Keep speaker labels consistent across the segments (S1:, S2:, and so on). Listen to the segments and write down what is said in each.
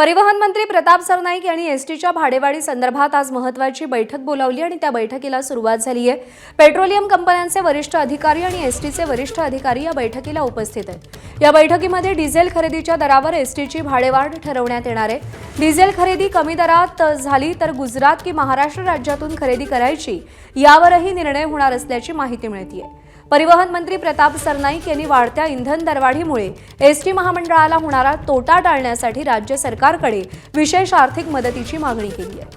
S1: परिवहन मंत्री प्रताप सरनाईक यांनी एसटीच्या भाडेवाढी संदर्भात आज महत्त्वाची बैठक बोलावली आणि त्या बैठकीला सुरुवात झाली आहे। पेट्रोलियम कंपन्यांचे वरिष्ठ अधिकारी आणि एसटीचे वरिष्ठ अधिकारी या बैठकीला उपस्थित आहेत। या बैठकीमध्ये डिझेल खरेदीच्या दरावर एसटीची भाडेवाढ ठरवण्यात येणार आहे। डिझेल खरेदी कमी दरात झाली तर गुजरात की महाराष्ट्र राज्यातून खरेदी करायची यावरही निर्णय होणार असल्याची माहिती मिळते आहे। परिवहन मंत्री प्रताप सरनाईक यांनी वाढत्या इंधन दरवाढीमुळे एसटी महामंडळाला होणारा तोटा टाळण्यासाठी राज्य सरकारकडे विशेष आर्थिक मदतीची मागणी केली आहे।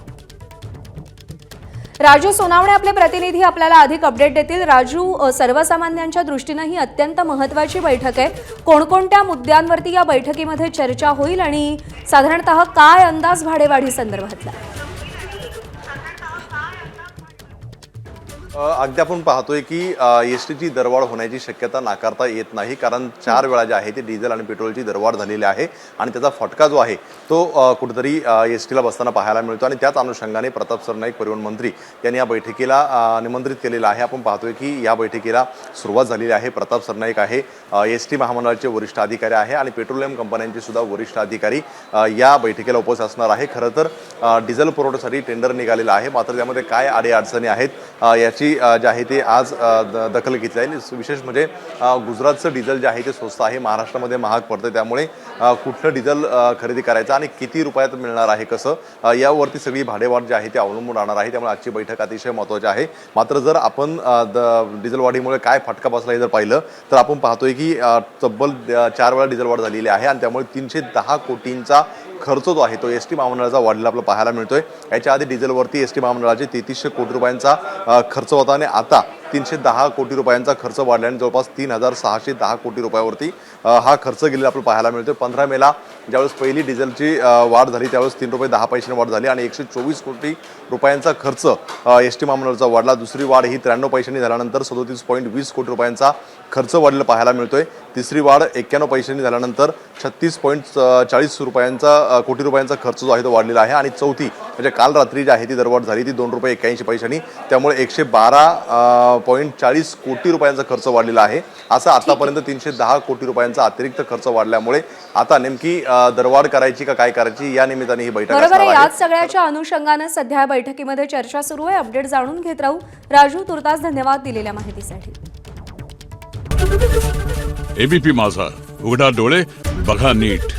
S1: राजू सोनावणे आपले प्रतिनिधी आपल्याला अधिक अपडेट देतील। राजू, सर्वसामान्यांच्या दृष्टीने ही अत्यंत महत्त्वाची बैठक आहे। कोणकोणत्या मुद्द्यांवरती या बैठकीमध्ये चर्चा होईल आणि साधारणतः काय अंदाज भाडेवाढी संदर्भातला?
S2: अगदी आपण पाहतोय की एसटीची दरवाढ होण्याची शक्यता नाकारता येत नाही, कारण 4 वेळा जे आहे ते डिझेल आणि पेट्रोलची दरवाढ झालेली आहे आणि त्याचा फटका जो आहे तो कुठेतरी एसटीला बसताना पाहायला मिळतो आणि त्याच अनुषंगाने प्रताप सरनाईक परिवहन मंत्री यांनी या बैठकीला निमंत्रित केलेलं आहे। आपण पाहतोय की या बैठकीला सुरुवात झालेली आहे। प्रताप सरनाईक आहे, एसटी महामंडळाचे वरिष्ठ अधिकारी आहे आणि पेट्रोलियम कंपन्यांचे सुद्धा वरिष्ठ अधिकारी या बैठकीला उपस्थित असणार आहे। खरं तर डिझेल पुरवठ्यासाठी टेंडर निघालेलं आहे, मात्र त्यामध्ये काय अडीअडचणी आहेत याची जे आहे ते आज दखल घेतली आहे। विशेष म्हणजे गुजरातचं डिझेल जे आहे ते स्वस्त आहे, महाराष्ट्रामध्ये महाग पडतं, त्यामुळे कुठलं डिझेल खरेदी करायचं आणि किती रुपयात मिळणार आहे कसं यावरती सगळी भाडेवाढ जी आहे ती अवलंबून राहणार आहे। त्यामुळे आजची बैठक अतिशय महत्त्वाची आहे। मात्र जर आपण डिझेल वाढीमुळे काय फटका बसला हे जर पाहिलं तर आपण पाहतोय की तब्बल 4 वेळा डिझेल वाढ झालेली आहे आणि त्यामुळे 310 कोटींचा खर्च जो आहे तो एसटी महामंडळाचा वाढलेला आपल्याला पाहायला मिळतोय। याच्या आधी डिझेलवरती एसटी महामंडळाचे 3300 कोटी रुपयांचा खर्च होता आणि आता 310 कोटी रुपयांचा खर्च वाढल्याने जवळपास 3610 कोटी रुपयावरती हा खर्च गेलेला आपल्याला पाहायला मिळतोय। 15 मेला ज्यावेळेस पहिली डिझेलची वाढ झाली त्यावेळेस 3 रुपये 10 पैशांनी वाढ झाली आणि 124 कोटी रुपयांचा खर्च एसटी महामंडळाचा वाढला। दुसरी वाढ ही 93 पैशांनी झाल्यानंतर 37.20 कोटी रुपयांचा खर्च वाढलेला पाहायला मिळतोय। तिसरी वाढ 91 पैशांनी झाल्यानंतर 36.40 कोटी रुपयांचा खर्च जो आहे तो वाढलेला आहे आणि चौथी म्हणजे काल रात्री जी आहे ती दरवाढ झाली ती 2 रुपये 81 पैशांनी, त्यामुळे 112.40 कोटी रुपयांचा खर्च वाढलेला आहे। असं आतापर्यंत 310 कोटी रुपयांचा अतिरिक्त खर्च वाढल्यामुळे आता नेमकी दरवाढ करायची का काय करायची या निमित्ताने ही बैठक
S1: बरोबर आहे। याच सगळ्याच्या अनुषंगाने सध्या बैठकीमध्ये चर्चा सुरू आहे। अपडेट जाणून घेत राहू। राजू, तुर्तास धन्यवाद दिलेल्या माहितीसाठी।
S3: एबीपी माझा, उघडा डोळे बघा नीट।